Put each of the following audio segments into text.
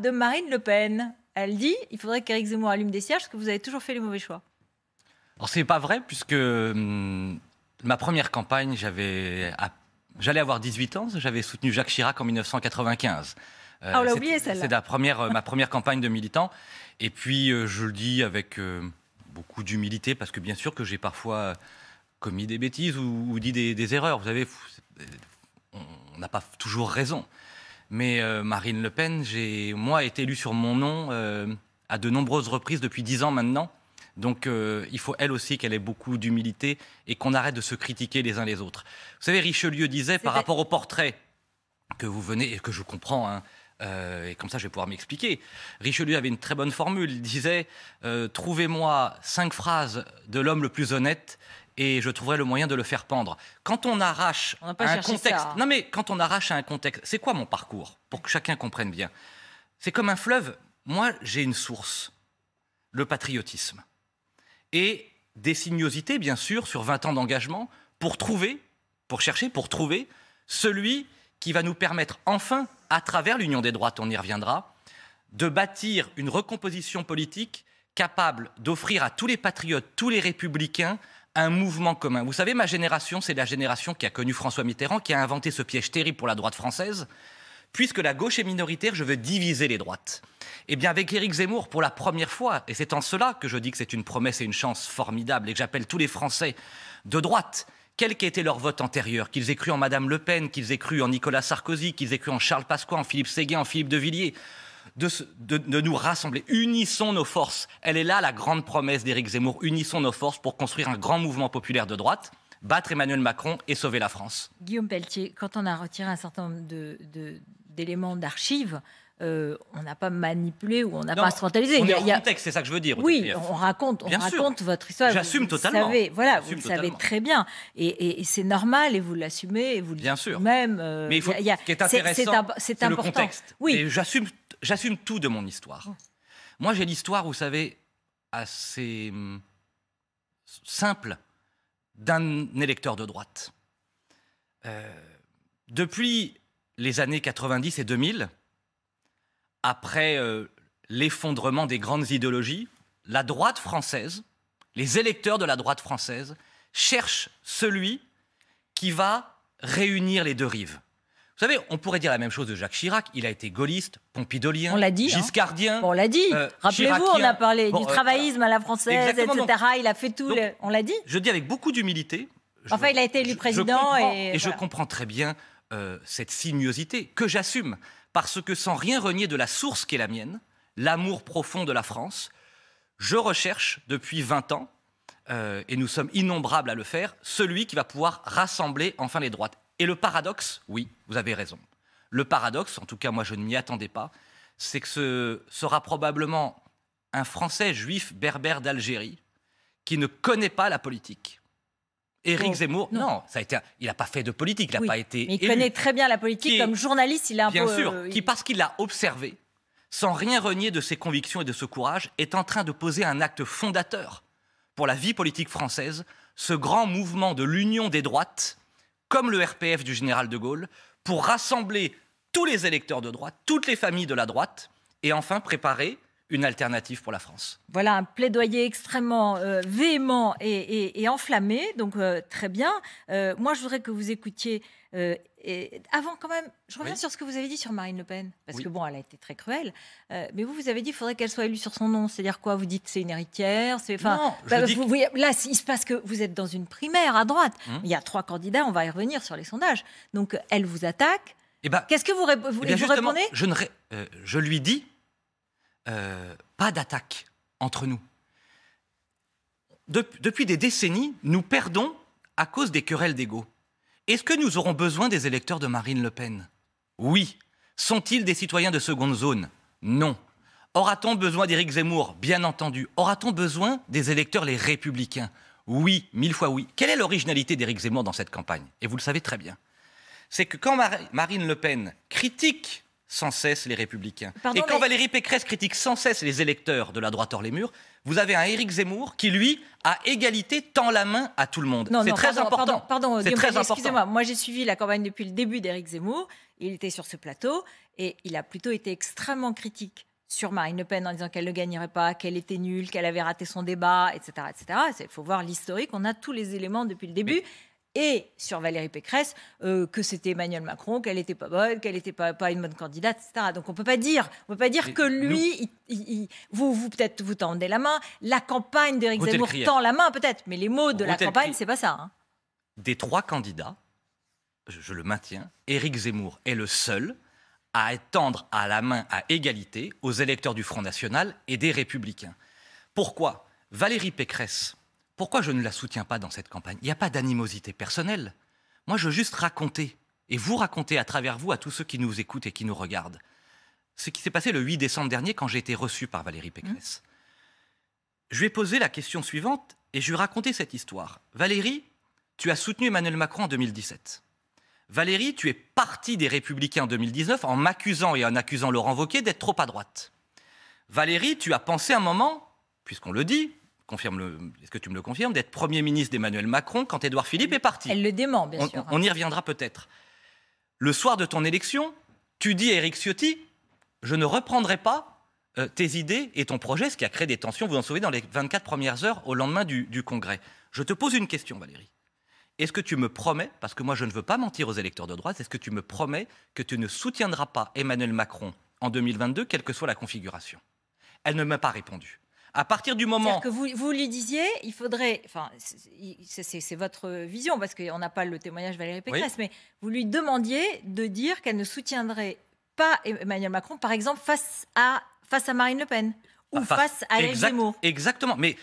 de Marine Le Pen. Elle dit il faudrait qu'Éric Zemmour allume des cierges parce que vous avez toujours fait les mauvais choix. Alors, c'est pas vrai, puisque ma première campagne, j'allais avoir 18 ans, j'avais soutenu Jacques Chirac en 1995. On l'a oublié, celle-là. C'est ma première campagne de militant. Et puis, je le dis avec beaucoup d'humilité, parce que bien sûr que j'ai parfois commis des bêtises ou dit des erreurs. Vous savez, on n'a pas toujours raison. Mais Marine Le Pen, moi, été élu sur mon nom à de nombreuses reprises depuis 10 ans maintenant. Donc, il faut elle aussi qu'elle ait beaucoup d'humilité et qu'on arrête de se critiquer les uns les autres. Vous savez, Richelieu disait, par rapport au portrait que vous venez, et que je comprends, hein, et comme ça je vais pouvoir m'expliquer, Richelieu avait une très bonne formule. Il disait « Trouvez-moi 5 phrases de l'homme le plus honnête et je trouverai le moyen de le faire pendre ». Quand on arrache un contexte... Ça. Non mais quand on arrache un contexte... C'est quoi mon parcours? Pour que chacun comprenne bien. C'est comme un fleuve. Moi, j'ai une source. Le patriotisme. Et des sinuosités, bien sûr, sur 20 ans d'engagement, pour trouver celui qui va nous permettre enfin, à travers l'Union des droites, on y reviendra, de bâtir une recomposition politique capable d'offrir à tous les patriotes, tous les républicains, un mouvement commun. Vous savez, ma génération, c'est la génération qui a connu François Mitterrand, qui a inventé ce piège terrible pour la droite française. Puisque la gauche est minoritaire, je veux diviser les droites. Eh bien, avec Éric Zemmour, pour la première fois, et c'est en cela que je dis que c'est une promesse et une chance formidable, et que j'appelle tous les Français de droite, quel qu'ait été leur vote antérieur, qu'ils aient cru en Madame Le Pen, qu'ils aient cru en Nicolas Sarkozy, qu'ils aient cru en Charles Pasqua, en Philippe Séguin, en Philippe de Villiers, de nous rassembler. Unissons nos forces. Elle est là, la grande promesse d'Éric Zemmour. Unissons nos forces pour construire un grand mouvement populaire de droite, battre Emmanuel Macron et sauver la France. Guillaume Pelletier, quand on a retiré un certain nombre d'éléments d'archives, on n'a pas manipulé ou on n'a pas instrumentalisé. On est hors contexte, c'est ça que je veux dire. Oui, on raconte votre histoire. J'assume totalement. Vous le savez très bien. Et c'est normal et vous l'assumez et vous le dites. Bien sûr. Même. Mais ce qui est intéressant, c'est le contexte. Oui. Et j'assume tout de mon histoire. Moi, j'ai l'histoire, vous savez, assez simple d'un électeur de droite. Depuis les années 90 et 2000, après l'effondrement des grandes idéologies, la droite française, les électeurs de la droite française, cherchent celui qui va réunir les deux rives. Vous savez, on pourrait dire la même chose de Jacques Chirac. Il a été gaulliste, pompidolien, giscardien. On l'a dit. Rappelez-vous, on a parlé du travaillisme à la française, etc. Donc, il a fait tout. On l'a dit. Je dis avec beaucoup d'humilité. Enfin, il a été élu président. Je comprends très bien cette sinuosité que j'assume. Parce que sans rien renier de la source qui est la mienne, l'amour profond de la France, je recherche depuis 20 ans, et nous sommes innombrables à le faire, celui qui va pouvoir rassembler enfin les droites. Et le paradoxe, oui, vous avez raison. Le paradoxe, en tout cas moi je ne m'y attendais pas, c'est que ce sera probablement un Français juif berbère d'Algérie qui ne connaît pas la politique. Éric Zemmour, non, il n'a pas fait de politique, il n'a pas été mais il connaît très bien la politique, comme journaliste, il a un bien peu... sûr, parce qu'il l'a observé, sans rien renier de ses convictions et de ce courage, est en train de poser un acte fondateur pour la vie politique française, ce grand mouvement de l'union des droites, comme le RPF du général de Gaulle, pour rassembler tous les électeurs de droite, toutes les familles de la droite, et enfin préparer une alternative pour la France. Voilà un plaidoyer extrêmement véhément et enflammé, donc très bien. Moi, je voudrais que vous écoutiez, avant quand même, je reviens sur ce que vous avez dit sur Marine Le Pen, parce que bon, elle a été très cruelle, mais vous avez dit qu'il faudrait qu'elle soit élue sur son nom, c'est-à-dire quoi? Vous dites c'est une héritière, non, là, il se passe que vous êtes dans une primaire à droite, il y a 3 candidats, on va y revenir sur les sondages, donc elle vous attaque, qu'est-ce que vous répondez? Je lui dis, pas d'attaque entre nous. Depuis des décennies, nous perdons à cause des querelles d'ego. Est-ce que nous aurons besoin des électeurs de Marine Le Pen? Oui. Sont-ils des citoyens de seconde zone? Non. Aura-t-on besoin d'Éric Zemmour? Bien entendu. Aura-t-on besoin des électeurs les républicains? Oui, 1000 fois oui. Quelle est l'originalité d'Éric Zemmour dans cette campagne? Et vous le savez très bien. C'est que quand Marine Le Pen critique sans cesse les Républicains. Pardon, et quand Valérie Pécresse critique sans cesse les électeurs de la droite hors les murs, vous avez un Éric Zemmour qui, lui, à égalité, tend la main à tout le monde. C'est très important. Pardon, c'est très important. Excusez-moi, moi j'ai suivi la campagne depuis le début d'Éric Zemmour. Il était sur ce plateau et il a plutôt été extrêmement critique sur Marine Le Pen en disant qu'elle ne gagnerait pas, qu'elle était nulle, qu'elle avait raté son débat, etc. etc. Il faut voir l'historique, on a tous les éléments depuis le début. Et sur Valérie Pécresse, que c'était Emmanuel Macron, qu'elle n'était pas bonne, qu'elle n'était pas une bonne candidate, etc. Donc on ne peut pas dire que lui, vous peut-être vous tendez la main, la campagne d'Éric Zemmour tend la main peut-être, mais les mots de la campagne, c'est pas ça. Hein. Des 3 candidats, je le maintiens, Éric Zemmour est le seul à tendre à la main à égalité aux électeurs du Front National et des Républicains. Pourquoi Valérie Pécresse, pourquoi je ne la soutiens pas dans cette campagne? Il n'y a pas d'animosité personnelle. Moi, je veux juste raconter, et vous raconter à travers vous, à tous ceux qui nous écoutent et qui nous regardent, ce qui s'est passé le 8 décembre dernier quand j'ai été reçu par Valérie Pécresse. Je lui ai posé la question suivante et je lui ai raconté cette histoire. Valérie, tu as soutenu Emmanuel Macron en 2017. Valérie, tu es partie des Républicains en 2019 en m'accusant et en accusant Laurent Wauquiez d'être trop à droite. Valérie, tu as pensé un moment, puisqu'on le dit, est-ce que tu me le confirmes, d'être Premier ministre d'Emmanuel Macron quand Édouard Philippe est parti? Elle le dément, bien sûr. On y reviendra peut-être. Le soir de ton élection, tu dis à Éric Ciotti, je ne reprendrai pas tes idées et ton projet, ce qui a créé des tensions, vous en souvenez, dans les 24 premières heures au lendemain du Congrès. Je te pose une question, Valérie. Est-ce que tu me promets, parce que moi je ne veux pas mentir aux électeurs de droite, est-ce que tu me promets que tu ne soutiendras pas Emmanuel Macron en 2022, quelle que soit la configuration? Elle ne m'a pas répondu. À partir du moment... C'est-à-dire que vous lui disiez, il faudrait... Enfin, c'est votre vision, parce qu'on n'a pas le témoignage de Valérie Pécresse, mais vous lui demandiez de dire qu'elle ne soutiendrait pas Emmanuel Macron, par exemple, face à Marine Le Pen, ou face à Éric Zemmour. Exactement, mais...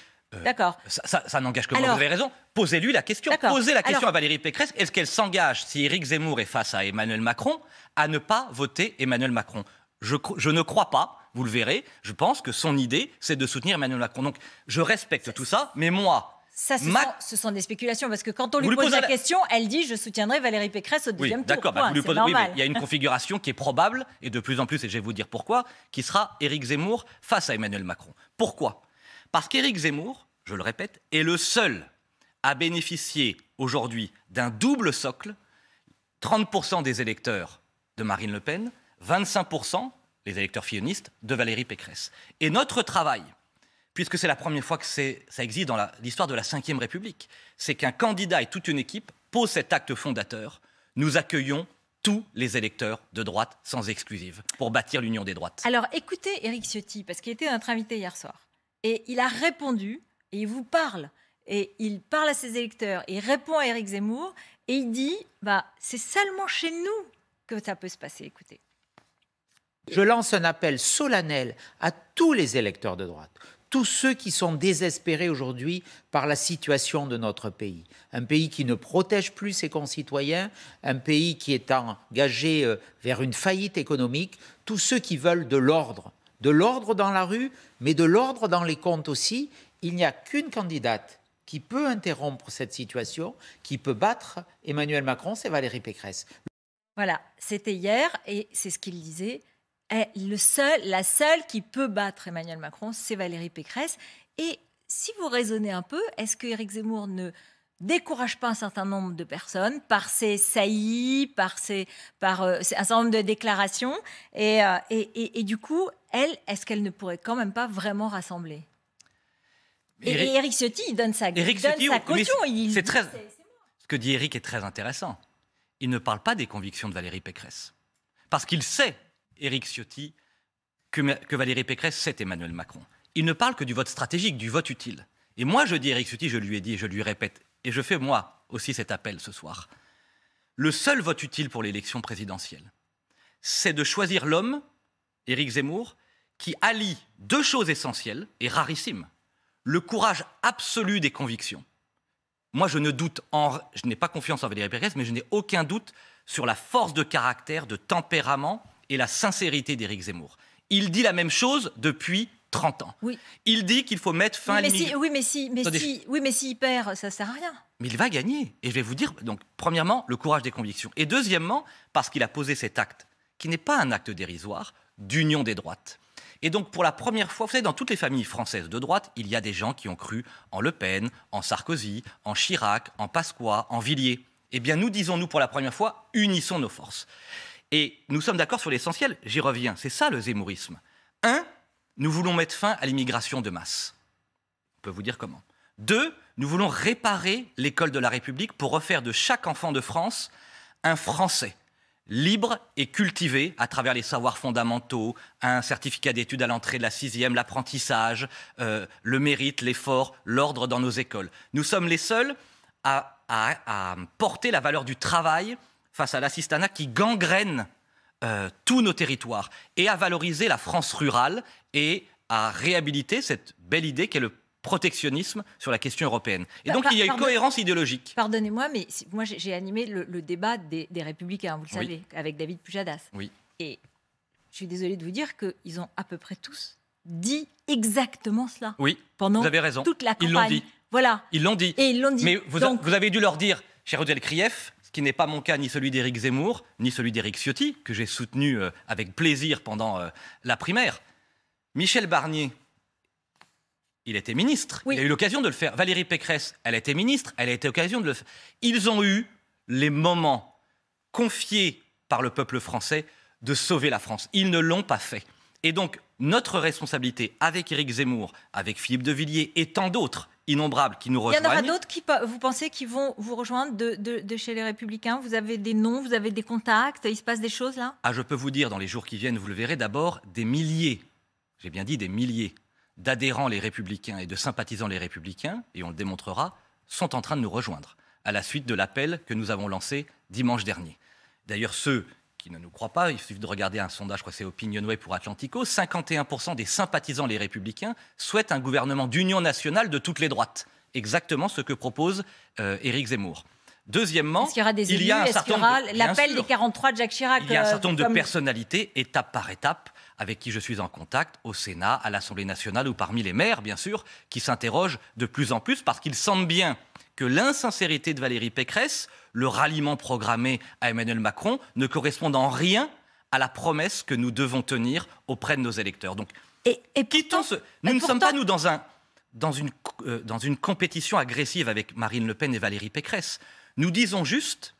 D'accord. Ça n'engage que moi, vous avez raison. Posez-lui la question. Posez la question à Valérie Pécresse. Est-ce qu'elle s'engage, si Éric Zemmour est face à Emmanuel Macron, à ne pas voter Emmanuel Macron? Je ne crois pas, vous le verrez. Je pense que son idée, c'est de soutenir Emmanuel Macron. Donc, je respecte tout ça, mais moi... ce sont des spéculations, parce que quand on lui pose la question, elle dit « je soutiendrai Valérie Pécresse au deuxième tour ». D'accord, oui, mais il y a une configuration qui est probable, et de plus en plus, et je vais vous dire pourquoi, qui sera Éric Zemmour face à Emmanuel Macron. Pourquoi? Parce qu'Éric Zemmour, je le répète, est le seul à bénéficier aujourd'hui d'un double socle, 30% des électeurs de Marine Le Pen, 25%, les électeurs fillonistes, de Valérie Pécresse. Et notre travail, puisque c'est la première fois que ça existe dans l'histoire de la Ve République, c'est qu'un candidat et toute une équipe posent cet acte fondateur. Nous accueillons tous les électeurs de droite, sans exclusive, pour bâtir l'union des droites. Alors écoutez Éric Ciotti, parce qu'il était notre invité hier soir, et il a répondu, et il vous parle, et il parle à ses électeurs, et il répond à Éric Zemmour, et il dit, c'est seulement chez nous que ça peut se passer. Écoutez. Je lance un appel solennel à tous les électeurs de droite, tous ceux qui sont désespérés aujourd'hui par la situation de notre pays. Un pays qui ne protège plus ses concitoyens, un pays qui est engagé vers une faillite économique, tous ceux qui veulent de l'ordre dans la rue, mais de l'ordre dans les comptes aussi. Il n'y a qu'une candidate qui peut interrompre cette situation, qui peut battre Emmanuel Macron, c'est Valérie Pécresse. Voilà, c'était hier, et c'est ce qu'il disait. La seule qui peut battre Emmanuel Macron, c'est Valérie Pécresse. Et si vous raisonnez un peu, est-ce que Éric Zemmour ne décourage pas un certain nombre de personnes par ses saillies, par un certain nombre de déclarations, et du coup, est-ce qu'elle ne pourrait quand même pas vraiment rassembler? Et Éric Ciotti, il donne sa caution. Ce que dit Éric est très intéressant. Il ne parle pas des convictions de Valérie Pécresse. Parce qu'il sait, Éric Ciotti, que Valérie Pécresse, c'est Emmanuel Macron. Il ne parle que du vote stratégique, du vote utile. Et moi, je dis à Éric Ciotti, je lui ai dit, je lui répète, et je fais moi aussi cet appel ce soir. Le seul vote utile pour l'élection présidentielle, c'est de choisir l'homme, Éric Zemmour, qui allie deux choses essentielles et rarissimes. Le courage absolu des convictions. Moi, je n'ai pas confiance en Valérie Pécresse, mais je n'ai aucun doute sur la force de caractère, de tempérament et la sincérité d'Éric Zemmour. Il dit la même chose depuis 30 ans. Oui. Il dit qu'il faut mettre fin à l'immigration. Oui, mais s'il perd, ça ne sert à rien. Mais il va gagner. Et je vais vous dire, donc, premièrement, le courage des convictions. Et deuxièmement, parce qu'il a posé cet acte qui n'est pas un acte dérisoire, d'union des droites. Et donc, pour la première fois, vous savez, dans toutes les familles françaises de droite, il y a des gens qui ont cru en Le Pen, en Sarkozy, en Chirac, en Pasqua, en Villiers. Eh bien, nous disons, nous, pour la première fois, unissons nos forces. Et nous sommes d'accord sur l'essentiel, j'y reviens, c'est ça le zémourisme. 1, nous voulons mettre fin à l'immigration de masse. On peut vous dire comment. 2, nous voulons réparer l'école de la République pour refaire de chaque enfant de France un Français libre et cultivé à travers les savoirs fondamentaux, un certificat d'études à l'entrée de la 6e, l'apprentissage, le mérite, l'effort, l'ordre dans nos écoles. Nous sommes les seuls à porter la valeur du travail face à l'assistanat qui gangrène tous nos territoires et à valoriser la France rurale et à réhabiliter cette belle idée qu'est le protectionnisme sur la question européenne. Et donc, il y a une cohérence idéologique. Pardonnez-moi, mais moi, j'ai animé le débat des Républicains, vous le savez, avec David Pujadas. Oui. Et je suis désolée de vous dire qu'ils ont à peu près tous dit exactement cela. Oui, pendant vous avez raison. Toute la campagne. Ils l'ont dit. Voilà. Ils l'ont dit. Et ils l'ont dit. Mais vous avez dû leur dire, cher Odile Krief, ce qui n'est pas mon cas, ni celui d'Éric Zemmour, ni celui d'Éric Ciotti, que j'ai soutenu avec plaisir pendant la primaire. Michel Barnier, il était ministre, oui. Il a eu l'occasion de le faire. Valérie Pécresse, elle a été ministre, elle a été l'occasion de le faire. Ils ont eu les moments confiés par le peuple français de sauver la France. Ils ne l'ont pas fait. Et donc, notre responsabilité avec Éric Zemmour, avec Philippe de Villiers et tant d'autres, innombrables, qui nous rejoignent. Il y en aura d'autres qui, vous pensez, qui vont vous rejoindre de chez les Républicains? Vous avez des noms, vous avez des contacts, il se passe des choses là? Ah, je peux vous dire, dans les jours qui viennent, vous le verrez, d'abord, des milliers, j'ai bien dit des milliers, d'adhérents les Républicains et de sympathisants les Républicains, et on le démontrera, sont en train de nous rejoindre, à la suite de l'appel que nous avons lancé dimanche dernier. D'ailleurs, ceux qui ne nous croient pas, il suffit de regarder un sondage, je crois que c'est Opinionway pour Atlantico, 51% des sympathisants les Républicains souhaitent un gouvernement d'union nationale de toutes les droites. Exactement ce que propose Éric Zemmour. Deuxièmement, est-ce qu'il y aura des élus, il y aura l'appel des 43 de Jacques Chirac. Il y a un certain nombre de personnalités, étape par étape, avec qui je suis en contact au Sénat, à l'Assemblée nationale ou parmi les maires, bien sûr, qui s'interrogent de plus en plus parce qu'ils sentent bien que l'insincérité de Valérie Pécresse, le ralliement programmé à Emmanuel Macron, ne correspondent en rien à la promesse que nous devons tenir auprès de nos électeurs. Donc, nous ne sommes pas, nous, dans une compétition agressive avec Marine Le Pen et Valérie Pécresse. Nous disons juste,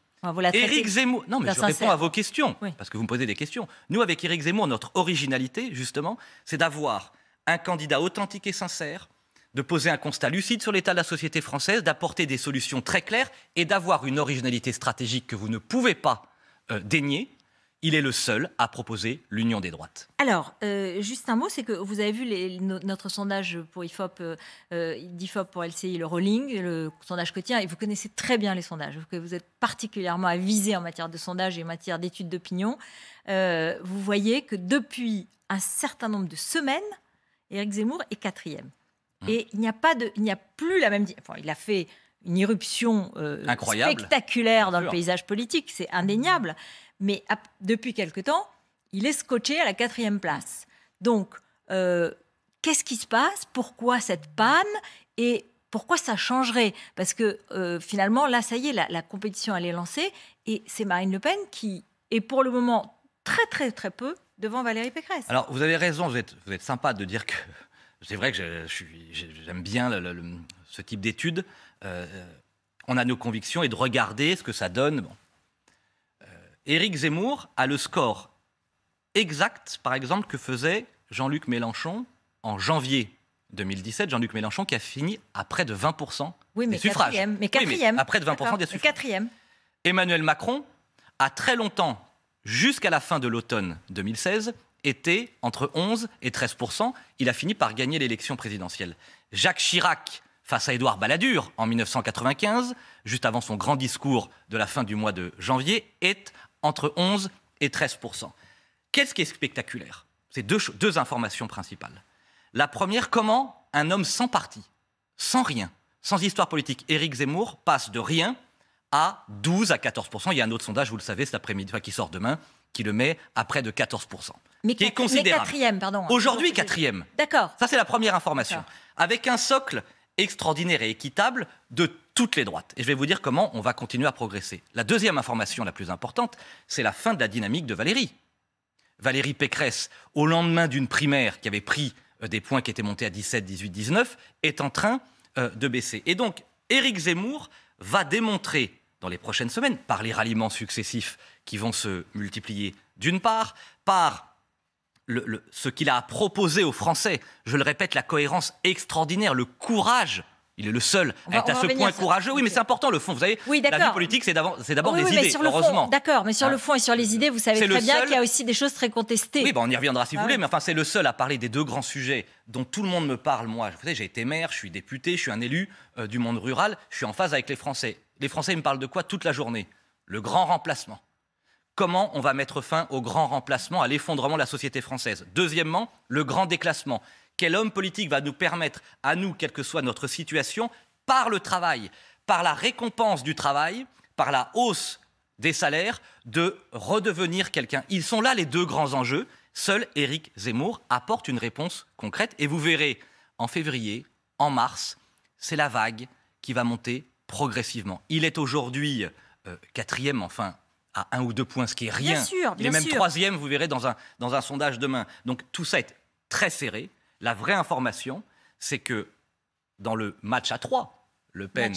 Éric Zemmour... Non, mais je réponds à vos questions, oui. Parce que vous me posez des questions. Nous, avec Éric Zemmour, notre originalité, justement, c'est d'avoir un candidat authentique et sincère, de poser un constat lucide sur l'état de la société française, d'apporter des solutions très claires et d'avoir une originalité stratégique que vous ne pouvez pas dénier. Il est le seul à proposer l'union des droites. Alors, juste un mot, c'est que vous avez vu notre sondage pour IFOP, d'IFOP pour LCI, le Rolling, le sondage quotidien, et vous connaissez très bien les sondages, que vous êtes particulièrement avisé en matière de sondage et en matière d'études d'opinion. Vous voyez que depuis un certain nombre de semaines, Éric Zemmour est 4e. Et il n'y a plus la même... Enfin, il a fait une irruption spectaculaire dans le paysage politique, c'est indéniable. Mais depuis quelque temps, il est scotché à la 4e place. Donc, qu'est-ce qui se passe? Pourquoi cette panne? Et pourquoi ça changerait? Parce que finalement, là, ça y est, la compétition, elle est lancée. Et c'est Marine Le Pen qui est pour le moment très, très, très peu devant Valérie Pécresse. Alors, vous avez raison, vous êtes sympa de dire que... C'est vrai que j'aime bien ce type d'études. On a nos convictions et de regarder ce que ça donne. Bon. Éric Zemmour a le score exact, par exemple, que faisait Jean-Luc Mélenchon en janvier 2017. Jean-Luc Mélenchon qui a fini à près de 20% des suffrages. Mais quatrième. Oui, à près de 20% des suffrages. Emmanuel Macron a très longtemps, jusqu'à la fin de l'automne 2016, était entre 11 et 13%. Il a fini par gagner l'élection présidentielle. Jacques Chirac, face à Édouard Balladur, en 1995, juste avant son grand discours de la fin du mois de janvier, est entre 11 et 13%. Qu'est-ce qui est spectaculaire? C'est deux informations principales. La première, comment un homme sans parti, sans rien, sans histoire politique, Éric Zemmour, passe de rien à 12 à 14%. Il y a un autre sondage, vous le savez, cet après-midi, qui sort demain, qui le met à près de 14%. Mais qui est considérable. Mais 4e, pardon. Aujourd'hui, 4e. D'accord. Ça, c'est la première information. Avec un socle extraordinaire et équitable de toutes les droites. Et je vais vous dire comment on va continuer à progresser. La deuxième information la plus importante, c'est la fin de la dynamique de Valérie. Valérie Pécresse, au lendemain d'une primaire qui avait pris des points qui étaient montés à 17, 18, 19, est en train de baisser. Et donc, Éric Zemmour va démontrer dans les prochaines semaines, par les ralliements successifs qui vont se multiplier, d'une part, par ce qu'il a proposé aux Français, je le répète, la cohérence extraordinaire, le courage. Il est le seul à être à ce point courageux. Oui, mais c'est important, le fond. Vous savez, la vie politique, c'est d'abord des idées, heureusement. D'accord, mais sur le fond et sur les idées, vous savez très bien qu'il y a aussi des choses très contestées. Oui, on y reviendra si vous voulez, mais enfin, c'est le seul à parler des deux grands sujets dont tout le monde me parle. Moi, vous savez, j'ai été maire, je suis député, je suis un élu du monde rural, je suis en phase avec les Français. Les Français, ils me parlent de quoi toute la journée? Le grand remplacement. Comment on va mettre fin au grand remplacement, à l'effondrement de la société française? Deuxièmement, le grand déclassement. Quel homme politique va nous permettre, à nous, quelle que soit notre situation, par le travail, par la récompense du travail, par la hausse des salaires, de redevenir quelqu'un? Ils sont là les deux grands enjeux. Seul Éric Zemmour apporte une réponse concrète. Et vous verrez, en février, en mars, c'est la vague qui va monter progressivement. Il est aujourd'hui quatrième, enfin, à 1 ou 2 points, ce qui est rien. Bien sûr, il est même troisième, vous verrez, dans un sondage demain. Donc tout ça est très serré. La vraie information, c'est que dans le match à 3, Le Pen,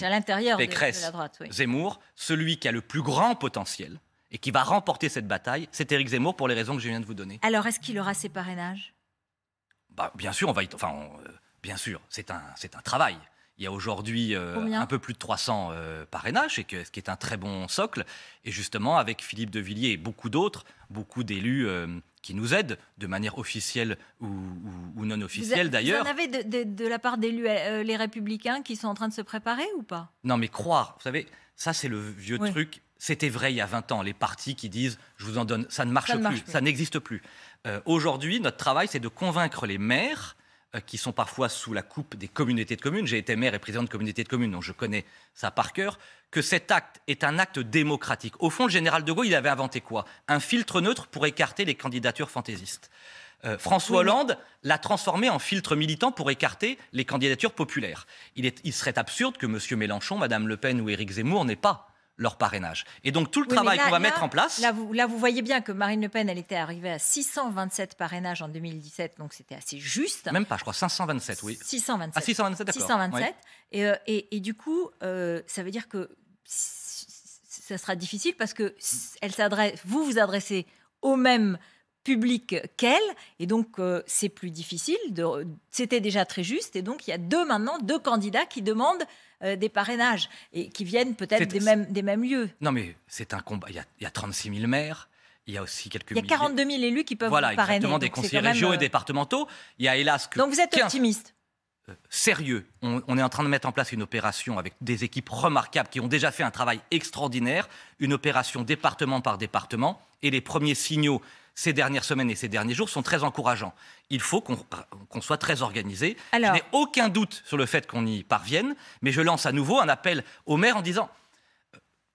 Pécresse, de la droite, oui. Zemmour, celui qui a le plus grand potentiel et qui va remporter cette bataille, c'est Éric Zemmour pour les raisons que je viens de vous donner. Alors, est-ce qu'il aura ses parrainages? Bien sûr, bien sûr, c'est un travail. Il y a aujourd'hui un peu plus de 300 parrainages, ce qui est un très bon socle. Et justement, avec Philippe de Villiers et beaucoup d'autres, beaucoup d'élus qui nous aident de manière officielle ou non officielle d'ailleurs. Vous en avez de la part d'élus les Républicains qui sont en train de se préparer ou pas? Non, mais croire, vous savez, ça c'est le vieux truc. C'était vrai il y a 20 ans, les partis qui disent « je vous en donne », ça ne marche plus, ça n'existe plus. Aujourd'hui, notre travail, c'est de convaincre les maires qui sont parfois sous la coupe des communautés de communes. J'ai été maire et président de communauté de communes, donc je connais ça par cœur, que cet acte est un acte démocratique. Au fond, le général de Gaulle, il avait inventé quoi? Un filtre neutre pour écarter les candidatures fantaisistes. François Hollande l'a transformé en filtre militant pour écarter les candidatures populaires. Il serait absurde que M. Mélenchon, Mme Le Pen ou Éric Zemmour n'aient pas leur parrainage. Et donc tout le travail qu'on va mettre en place... Là, vous voyez bien que Marine Le Pen, elle était arrivée à 627 parrainages en 2017, donc c'était assez juste. Même pas, je crois, 527, oui. 627. Ah, 627, d'accord. 627. Oui. Et du coup, ça veut dire que ça sera difficile parce que vous adressez au même public qu'elle, et donc c'est plus difficile. C'était déjà très juste, et donc il y a maintenant deux candidats qui demandent des parrainages et qui viennent peut-être des mêmes lieux. Non, mais c'est un combat. Il y a 36 000 maires. Il y a aussi quelques milliers. Il y a 42 000 élus qui peuvent vous parrainer. Voilà, exactement, des conseillers régionaux et départementaux. Il y a hélas que... Donc vous êtes optimiste? Sérieux. On est en train de mettre en place une opération avec des équipes remarquables qui ont déjà fait un travail extraordinaire, une opération département par département, et les premiers signaux ces dernières semaines et ces derniers jours sont très encourageants. Il faut qu'on soit très organisé. Je n'ai aucun doute sur le fait qu'on y parvienne, mais je lance à nouveau un appel aux maires en disant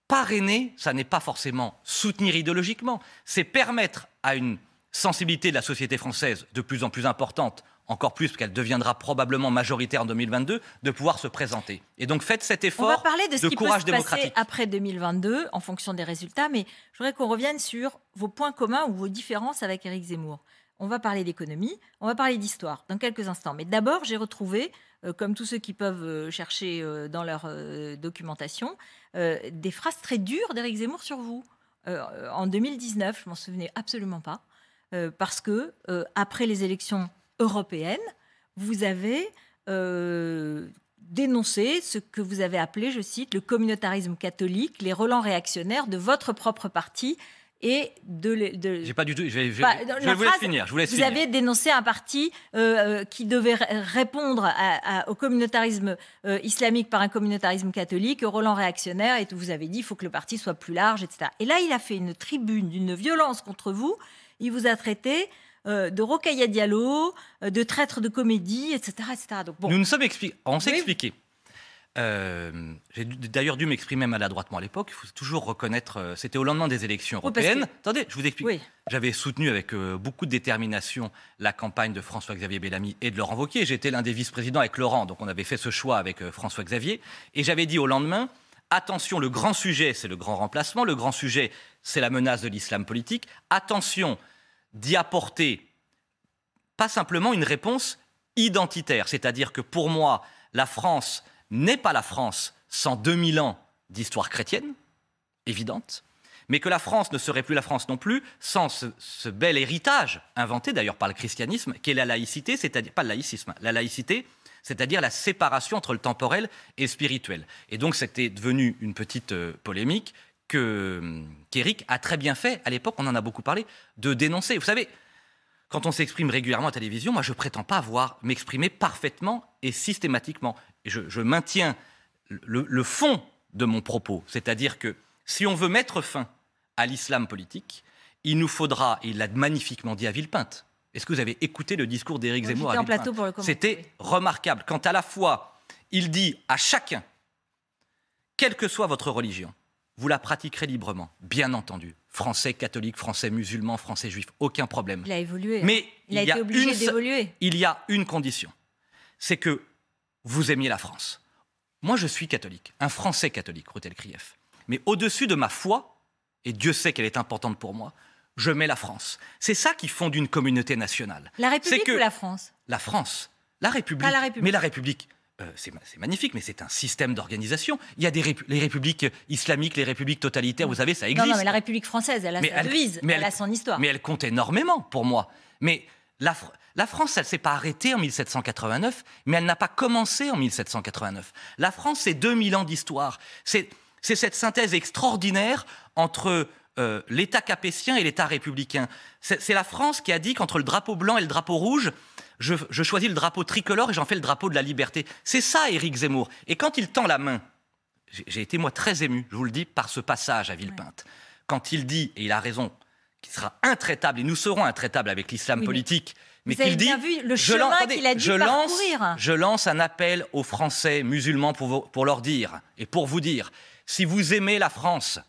parrainer, ça n'est pas forcément soutenir idéologiquement, c'est permettre à une sensibilité de la société française de plus en plus importante, encore plus parce qu'elle deviendra probablement majoritaire en 2022, de pouvoir se présenter. Et donc faites cet effort de courage démocratique. On va parler de ce qui peut se passer après 2022 en fonction des résultats, mais je voudrais qu'on revienne sur vos points communs ou vos différences avec Éric Zemmour. On va parler d'économie, on va parler d'histoire dans quelques instants. Mais d'abord, j'ai retrouvé, comme tous ceux qui peuvent chercher dans leur documentation, des phrases très dures d'Éric Zemmour sur vous. En 2019, je m'en souvenais absolument pas, parce que après les élections européennes, vous avez dénoncé ce que vous avez appelé, je cite, le communautarisme catholique, les relents réactionnaires de votre propre parti et J'ai pas du tout. Je vous laisse finir. Vous avez dénoncé un parti qui devait répondre au communautarisme islamique par un communautarisme catholique, au relents réactionnaire, et vous avez dit qu'il faut que le parti soit plus large, etc. Et là, il a fait une tribune d'une violence contre vous. Il vous a traité de Rokhaya Diallo, de traître de comédie, etc. etc. Donc, bon. Nous nous sommes expliqués. On s'est expliqué. J'ai d'ailleurs dû m'exprimer maladroitement à l'époque. Il faut toujours reconnaître. C'était au lendemain des élections européennes. Attendez, je vous explique. Oui. J'avais soutenu avec beaucoup de détermination la campagne de François-Xavier Bellamy et de Laurent Wauquiez. J'étais l'un des vice-présidents avec Laurent, donc on avait fait ce choix avec François-Xavier. Et j'avais dit au lendemain, attention, le grand sujet, c'est le grand remplacement. Le grand sujet, c'est la menace de l'islam politique. Attention, d'y apporter pas simplement une réponse identitaire, c'est-à-dire que pour moi, la France n'est pas la France sans 2000 ans d'histoire chrétienne, évidente, mais que la France ne serait plus la France non plus sans ce bel héritage, inventé d'ailleurs par le christianisme, qui est la laïcité, c'est-à-dire, pas le laïcisme, la laïcité, c'est-à-dire la séparation entre le temporel et le spirituel. Et donc c'était devenu une petite polémique qu'Éric a très bien fait, à l'époque, on en a beaucoup parlé, de dénoncer. Vous savez, quand on s'exprime régulièrement à la télévision, moi je prétends pas m'exprimer parfaitement et systématiquement. Et je maintiens le fond de mon propos, c'est-à-dire que si on veut mettre fin à l'islam politique, il nous faudra, et il l'a magnifiquement dit à Villepinte. Est-ce que vous avez écouté le discours d'Éric Zemmour à Villepinte? C'était remarquable. Quand à la fois, il dit à chacun, quelle que soit votre religion, vous la pratiquerez librement, bien entendu. Français catholiques, français musulmans, français juifs, aucun problème. Il a évolué. Mais il a été obligé d'évoluer. Il y a une condition, c'est que vous aimiez la France. Moi, je suis catholique, un Français catholique, Routel Krief. Mais au-dessus de ma foi, et Dieu sait qu'elle est importante pour moi, je mets la France. C'est ça qui fonde une communauté nationale. La République ou la France? La France. La République. Pas la République. Mais la République, c'est magnifique, mais c'est un système d'organisation. Il y a les républiques islamiques, les républiques totalitaires, vous savez, ça existe. Non, mais la République française, elle a sa devise, elle a son histoire. Mais elle compte énormément pour moi. Mais la France, elle ne s'est pas arrêtée en 1789, mais elle n'a pas commencé en 1789. La France, c'est 2000 ans d'histoire. C'est cette synthèse extraordinaire entre l'État capétien et l'État républicain. C'est la France qui a dit qu'entre le drapeau blanc et le drapeau rouge, je choisis le drapeau tricolore et j'en fais le drapeau de la liberté. C'est ça, Éric Zemmour. Et quand il tend la main, j'ai été, moi, très ému, je vous le dis, par ce passage à Villepinte. Ouais. Quand il dit, et il a raison, qu'il sera intraitable, et nous serons intraitables avec l'islam politique, mais qu'il dit... Vous avez bien vu le chemin qu'il a dû parcourir. Je lance un appel aux Français musulmans pour leur dire, et pour vous dire, si vous aimez la France,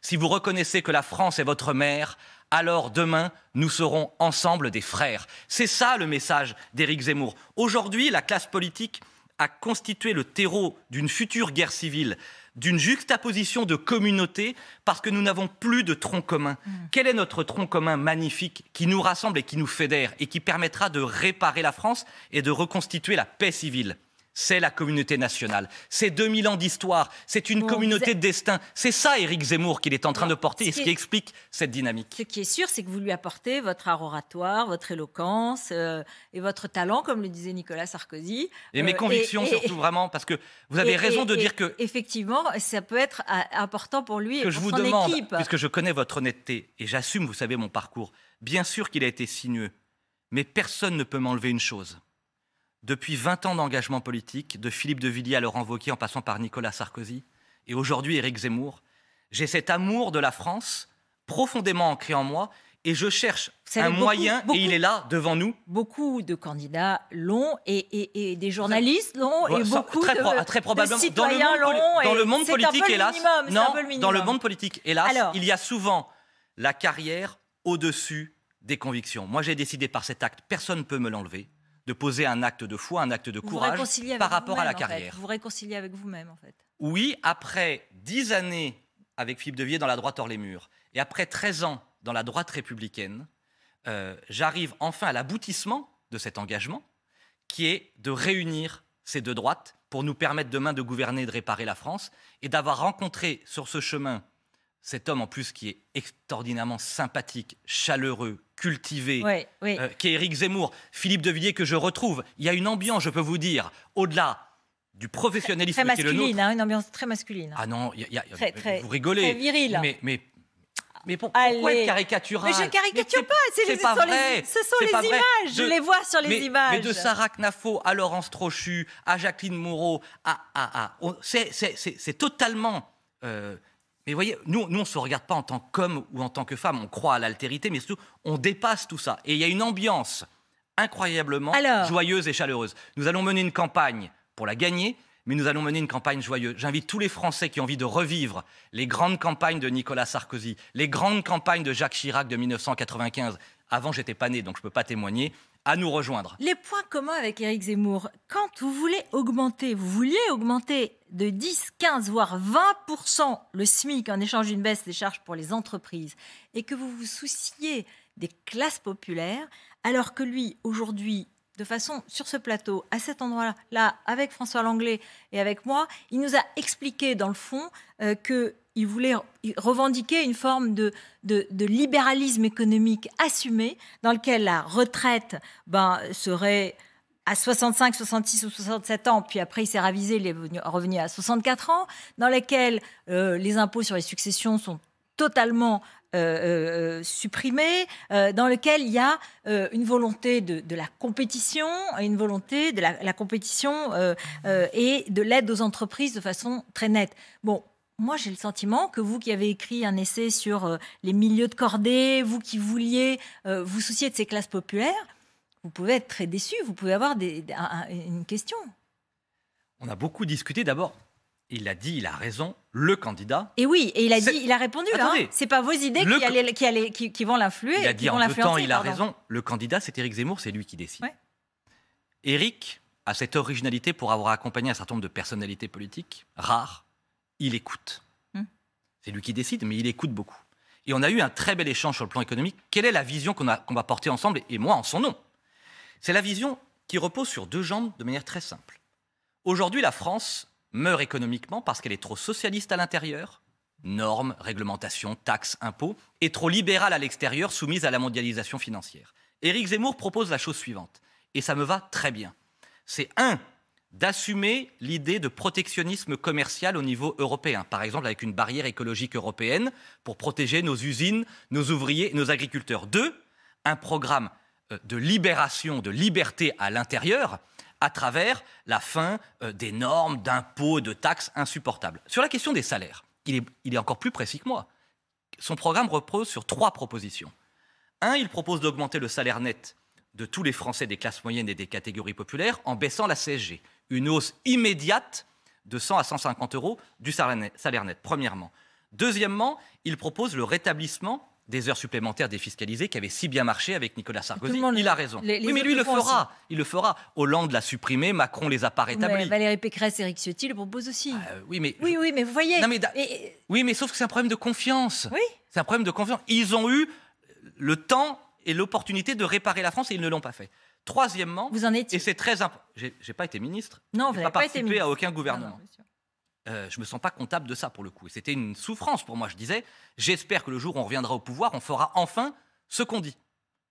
si vous reconnaissez que la France est votre mère, alors demain, nous serons ensemble des frères. C'est ça le message d'Éric Zemmour. Aujourd'hui, la classe politique a constitué le terreau d'une future guerre civile, d'une juxtaposition de communautés, parce que nous n'avons plus de tronc commun. Quel est notre tronc commun magnifique qui nous rassemble et qui nous fédère et qui permettra de réparer la France et de reconstituer la paix civile? C'est la communauté nationale. C'est 2000 ans d'histoire. C'est une communauté de destin. C'est ça, Éric Zemmour, qu'il est en train de porter et ce qui explique cette dynamique. Ce qui est sûr, c'est que vous lui apportez votre art oratoire, votre éloquence et votre talent, comme le disait Nicolas Sarkozy. Et mes convictions, surtout, vraiment, parce que vous avez raison de dire que... Effectivement, ça peut être important pour lui et pour son équipe. Puisque je connais votre honnêteté, et j'assume, vous savez, mon parcours, bien sûr qu'il a été sinueux, mais personne ne peut m'enlever une chose. Depuis 20 ans d'engagement politique, de Philippe de Villiers à Laurent Wauquiez, en passant par Nicolas Sarkozy, et aujourd'hui Éric Zemmour, j'ai cet amour de la France profondément ancré en moi, et je cherche un moyen, et il est là, devant nous. Beaucoup de candidats l'ont, et des journalistes l'ont, et beaucoup de citoyens l'ont. Dans le monde politique, hélas, dans le monde politique, hélas, il y a souvent la carrière au-dessus des convictions. Moi, j'ai décidé par cet acte, personne ne peut me l'enlever, de poser un acte de foi, un acte de courage par rapport à la carrière. Vous vous réconciliez avec vous-même, en fait. Oui, après 10 années avec Philippe de Villiers dans la droite hors les murs, et après 13 ans dans la droite républicaine, j'arrive enfin à l'aboutissement de cet engagement, qui est de réunir ces deux droites pour nous permettre demain de gouverner et de réparer la France, et d'avoir rencontré sur ce chemin cet homme en plus qui est extraordinairement sympathique, chaleureux, cultivé, qui est Éric Zemmour, Philippe de Villiers que je retrouve. Il y a une ambiance, je peux vous dire, au-delà du professionnalisme très qui est le nôtre. Une ambiance très masculine. Ah non, vous rigolez. Très viril. Mais pourquoi être caricatural? Mais je caricature pas, c'est pas vrai. Ce sont les images, je les vois sur les images. Mais de Sarah Knafo à Laurence Trochu, à Jacqueline Moreau, c'est totalement... Mais vous voyez, nous, on ne se regarde pas en tant qu'homme ou en tant que femme, on croit à l'altérité, mais surtout, on dépasse tout ça. Et il y a une ambiance incroyablement joyeuse et chaleureuse. Nous allons mener une campagne pour la gagner, mais nous allons mener une campagne joyeuse. J'invite tous les Français qui ont envie de revivre les grandes campagnes de Nicolas Sarkozy, les grandes campagnes de Jacques Chirac de 1995. Avant, j'étais pas né, donc je ne peux pas témoigner. À nous rejoindre. Les points communs avec Éric Zemmour, quand vous vouliez augmenter de 10, 15, voire 20% le SMIC en échange d'une baisse des charges pour les entreprises et que vous vous souciez des classes populaires, alors que lui, aujourd'hui, de façon, sur ce plateau, à cet endroit-là, avec François Langlais et avec moi, il nous a expliqué, dans le fond, qu'il voulait revendiquer une forme de libéralisme économique assumé, dans lequel la retraite serait à 65, 66 ou 67 ans, puis après il s'est ravisé, il est revenu à 64 ans, dans lequel les impôts sur les successions sont totalement supprimés, dans lequel il y a une volonté de la compétition, une volonté de la compétition et de l'aide aux entreprises de façon très nette. Bon, moi j'ai le sentiment que vous qui avez écrit un essai sur les milieux de cordée, vous qui vouliez vous soucier de ces classes populaires, vous pouvez être très déçu, vous pouvez avoir une question. On a beaucoup discuté d'abord. Il a dit, il a raison, le candidat. Et oui, et il a répondu. Attendez, c'est pas vos idées qui vont l'influer. Il a dit en deux temps, il a raison. Le candidat, c'est Éric Zemmour, c'est lui qui décide. Ouais. Éric a cette originalité pour avoir accompagné un certain nombre de personnalités politiques rares. Il écoute. C'est lui qui décide, mais il écoute beaucoup. Et on a eu un très bel échange sur le plan économique. Quelle est la vision qu'on va porter ensemble, et moi en son nom? C'est la vision qui repose sur deux jambes de manière très simple. Aujourd'hui, la France meurt économiquement parce qu'elle est trop socialiste à l'intérieur, normes, réglementations, taxes, impôts, et trop libérale à l'extérieur, soumise à la mondialisation financière. Éric Zemmour propose la chose suivante, et ça me va très bien. C'est d'assumer l'idée de protectionnisme commercial au niveau européen, par exemple avec une barrière écologique européenne pour protéger nos usines, nos ouvriers, nos agriculteurs. 2, un programme de libération, de liberté à l'intérieur, à travers la fin des normes, d'impôts, de taxes insupportables. Sur la question des salaires, il est encore plus précis que moi. Son programme repose sur 3 propositions. 1, il propose d'augmenter le salaire net de tous les Français des classes moyennes et des catégories populaires en baissant la CSG. Une hausse immédiate de 100 à 150 euros du salaire net, premièrement. Deuxièmement, il propose le rétablissement des heures supplémentaires défiscalisées qui avaient si bien marché avec Nicolas Sarkozy. Il a raison. Oui, mais lui, il le fera. Il le fera. Hollande l'a supprimé, Macron les a pas rétablis. Valérie Pécresse, Éric Ciotti le proposent aussi. Oui, mais vous voyez. Non, oui, mais sauf que c'est un problème de confiance. Oui. C'est un problème de confiance. Ils ont eu le temps et l'opportunité de réparer la France et ils ne l'ont pas fait. Troisièmement, vous en étiez. Et c'est très important. J'ai pas été ministre. Non, vous n'avez pas été ministre. À aucun gouvernement. Je me sens pas comptable de ça pour le coup. Et c'était une souffrance pour moi. Je disais, j'espère que le jour où on reviendra au pouvoir, on fera enfin ce qu'on dit.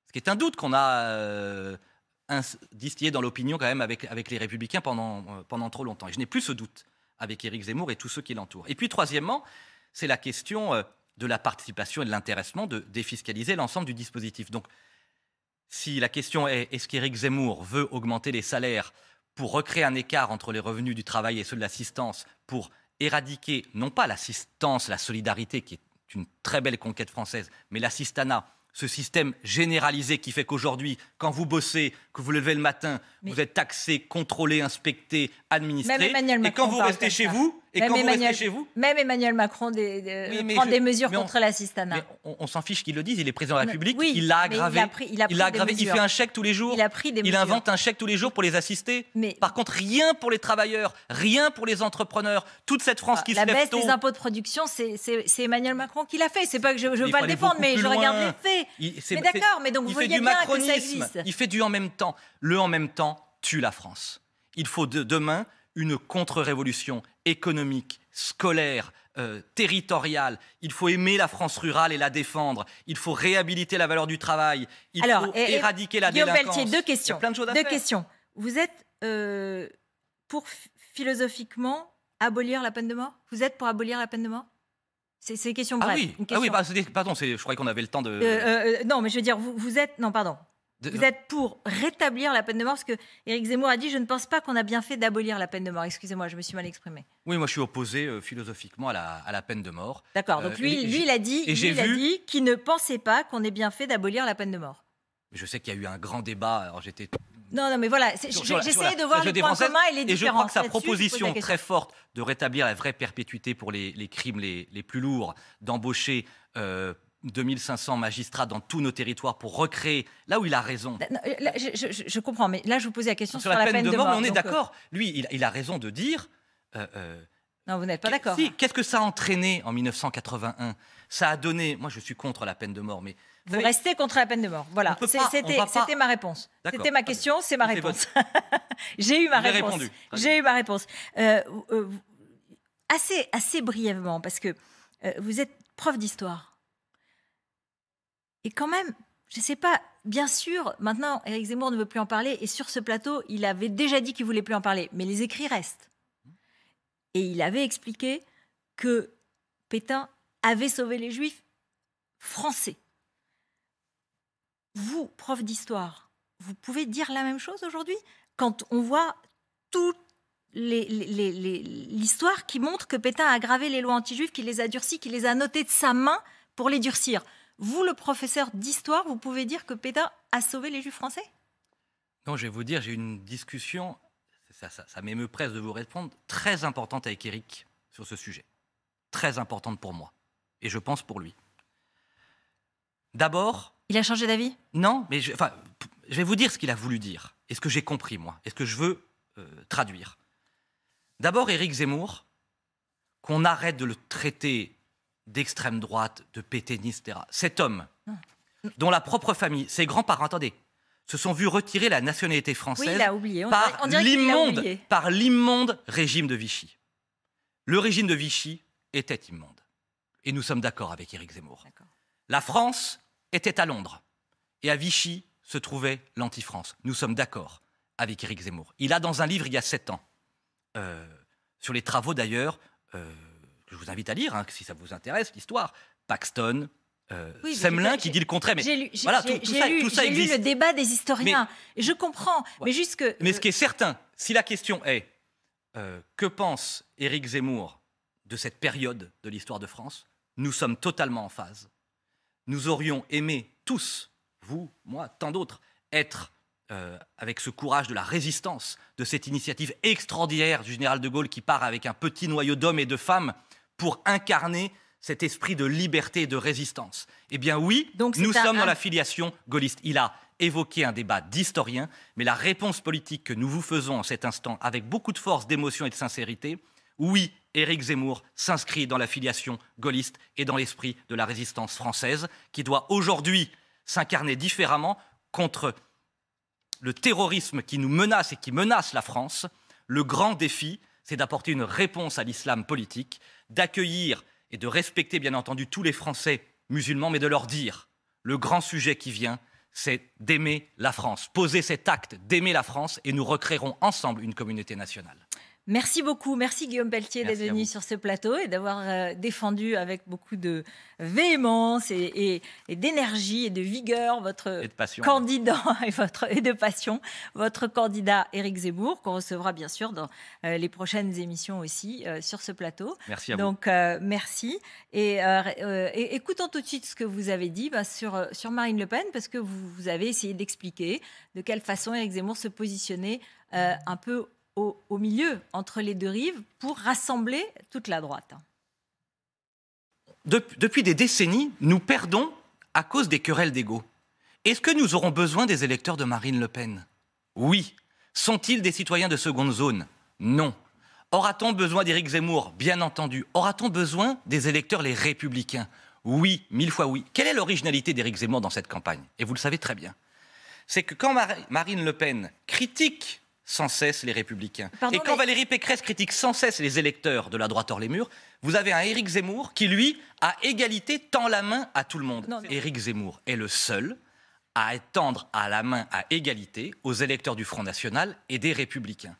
Ce qui est un doute qu'on a distillé dans l'opinion quand même avec les Républicains pendant trop longtemps. Et je n'ai plus ce doute avec Éric Zemmour et tous ceux qui l'entourent. Et puis troisièmement, c'est la question de la participation et de l'intéressement, de défiscaliser l'ensemble du dispositif. Donc, si la question est-ce qu'Éric Zemmour veut augmenter les salaires pour recréer un écart entre les revenus du travail et ceux de l'assistance, pour éradiquer, non pas l'assistance, la solidarité, qui est une très belle conquête française, mais l'assistanat, ce système généralisé qui fait qu'aujourd'hui, quand vous bossez, que vous levez le matin, vous êtes taxé, contrôlé, inspecté, administré, et quand vous restez chez vous, même Emmanuel Macron prend des mesures contre l'assistanat. On s'en fiche qu'il le dise, il est président de la République, il l'a aggravé. Il fait un chèque tous les jours, il invente un chèque tous les jours pour les assister. Par contre, rien pour les travailleurs, rien pour les entrepreneurs, toute cette France qui se lève tôt. La baisse des impôts de production, c'est Emmanuel Macron qui l'a fait. C'est pas que je veux pas le défendre, mais je regarde les faits. Mais d'accord, mais donc vous voyez bien que ça existe. Il fait du en même temps. Le en même temps tue la France. Il faut demain une contre-révolution économique, scolaire, territoriale. Il faut aimer la France rurale et la défendre. Il faut réhabiliter la valeur du travail. Il faut éradiquer la délinquance. Guillaume Pelletier, 2 questions. Il y a plein de choses à faire. 2 questions. Vous êtes pour philosophiquement abolir la peine de mort? Vous êtes pour abolir la peine de mort? C'est une question brève. Pardon, je croyais qu'on avait le temps de... non, mais je veux dire, vous êtes... Non, pardon. Vous êtes pour rétablir la peine de mort, parce que Éric Zemmour a dit « Je ne pense pas qu'on a bien fait d'abolir la peine de mort ». Excusez-moi, je me suis mal exprimé. Oui, moi je suis opposé philosophiquement à la peine de mort. D'accord, donc lui il a dit qu'il ne pensait pas qu'on ait bien fait d'abolir la peine de mort. Je sais qu'il y a eu un grand débat, alors j'étais... Non, mais voilà, j'essayais de voir les points communs et les différences. Et je crois que sa proposition très forte de rétablir la vraie perpétuité pour les crimes les plus lourds, d'embaucher 2500 magistrats dans tous nos territoires pour recréer, là où il a raison. Je comprends, mais là je vous posais la question sur la peine de mort. Mais on est d'accord. Lui, il a raison de dire... non, vous n'êtes pas d'accord. Si, qu'est-ce que ça a entraîné en 1981? Ça a donné... Moi, je suis contre la peine de mort, mais Vous restez contre la peine de mort. Voilà, c'était ma réponse. C'était ma question, c'est ma réponse. J'ai eu ma réponse. J'ai eu ma réponse. Assez brièvement, parce que vous êtes prof d'histoire. Et quand même, je ne sais pas, bien sûr, maintenant, Éric Zemmour ne veut plus en parler. Et sur ce plateau, il avait déjà dit qu'il ne voulait plus en parler. Mais les écrits restent. Et il avait expliqué que Pétain avait sauvé les Juifs français. Vous, prof d'histoire, vous pouvez dire la même chose aujourd'hui quand on voit toute l'histoire qui montre que Pétain a aggravé les lois anti-juives, qu'il les a durcies, qu'il les a notées de sa main pour les durcir. Vous, le professeur d'histoire, vous pouvez dire que Pétain a sauvé les Juifs français? Non, je vais vous dire, j'ai eu une discussion, ça m'émeut presque de vous répondre, très importante avec Éric sur ce sujet. Très importante pour moi. Et je pense pour lui. D'abord... Il a changé d'avis? Non, mais je vais vous dire ce qu'il a voulu dire. Et ce que j'ai compris, moi. Et ce que je veux traduire. D'abord, Éric Zemmour, qu'on arrête de le traiter d'extrême droite, de pétainiste, etc. Cet homme, dont la propre famille, ses grands-parents, attendez, se sont vus retirer la nationalité française, oui, il a oublié. Par l'immonde régime de Vichy. Le régime de Vichy était immonde. Et nous sommes d'accord avec Éric Zemmour. La France était à Londres. Et à Vichy se trouvait l'anti-France. Nous sommes d'accord avec Éric Zemmour. Il a, dans un livre il y a 7 ans, sur les travaux d'ailleurs, je vous invite à lire, hein, si ça vous intéresse, l'histoire, Paxton, Semelin qui dit le contraire. Mais j'ai lu, voilà, tout ça existe. Le débat des historiens. Et je comprends. Ouais. Mais ce qui est certain, si la question est que pense Éric Zemmour de cette période de l'histoire de France, nous sommes totalement en phase. Nous aurions aimé tous, vous, moi, tant d'autres, être avec ce courage de la résistance, de cette initiative extraordinaire du général de Gaulle qui part avec un petit noyau d'hommes et de femmes pour incarner cet esprit de liberté et de résistance. Eh bien oui, nous sommes dans la filiation gaulliste. Il a évoqué un débat d'historiens, mais la réponse politique que nous vous faisons en cet instant, avec beaucoup de force, d'émotion et de sincérité, oui, Éric Zemmour s'inscrit dans la filiation gaulliste et dans l'esprit de la résistance française, qui doit aujourd'hui s'incarner différemment contre le terrorisme qui nous menace et qui menace la France. Le grand défi, c'est d'apporter une réponse à l'islam politique, d'accueillir et de respecter bien entendu tous les Français musulmans, mais de leur dire, le grand sujet qui vient, c'est d'aimer la France. Poser cet acte d'aimer la France et nous recréerons ensemble une communauté nationale. Merci beaucoup. Merci Guillaume Pelletier d'être venu sur ce plateau et d'avoir défendu avec beaucoup de véhémence et d'énergie et de vigueur votre candidat et de passion, votre candidat Éric Zemmour, qu'on recevra bien sûr dans les prochaines émissions aussi sur ce plateau. Merci à vous. Donc merci. Et écoutons tout de suite ce que vous avez dit sur Marine Le Pen, parce que vous avez essayé d'expliquer de quelle façon Éric Zemmour se positionnait un peu au milieu, entre les deux rives, pour rassembler toute la droite. Depuis des décennies, nous perdons à cause des querelles d'ego. Est-ce que nous aurons besoin des électeurs de Marine Le Pen? Oui. Sont-ils des citoyens de seconde zone? Non. Aura-t-on besoin d'Éric Zemmour? Bien entendu. Aura-t-on besoin des électeurs les républicains? Oui, 1000 fois oui. Quelle est l'originalité d'Éric Zemmour dans cette campagne? Et vous le savez très bien. C'est que quand Marine Le Pen critique sans cesse les Républicains. Et quand Valérie Pécresse critique sans cesse les électeurs de la droite hors les murs, vous avez un Éric Zemmour qui, lui, à égalité, tend la main à tout le monde. Éric Zemmour est le seul à tendre à la main à égalité aux électeurs du Front National et des Républicains.